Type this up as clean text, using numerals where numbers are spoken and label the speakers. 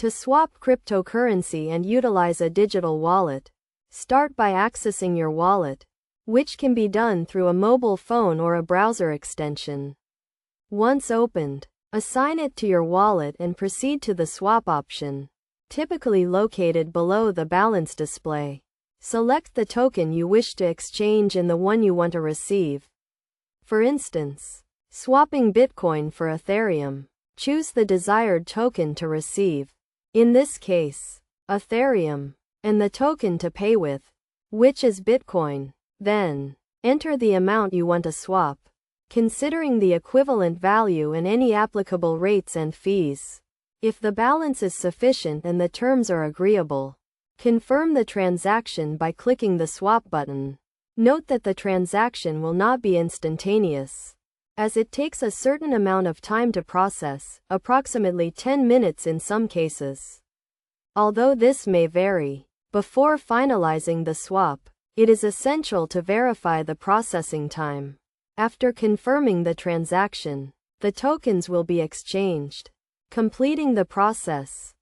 Speaker 1: To swap cryptocurrency and utilize a digital wallet, start by accessing your wallet, which can be done through a mobile phone or a browser extension. Once opened, assign it to your wallet and proceed to the swap option, typically located below the balance display. Select the token you wish to exchange and the one you want to receive. For instance, swapping Bitcoin for Ethereum, choose the desired token to receive. In this case, Ethereum, and the token to pay with, which is Bitcoin. Then, enter the amount you want to swap, considering the equivalent value and any applicable rates and fees. If the balance is sufficient and the terms are agreeable, confirm the transaction by clicking the swap button. Note that the transaction will not be instantaneous, as it takes a certain amount of time to process, approximately 10 minutes in some cases. Although this may vary, before finalizing the swap, it is essential to verify the processing time. After confirming the transaction, the tokens will be exchanged, completing the process.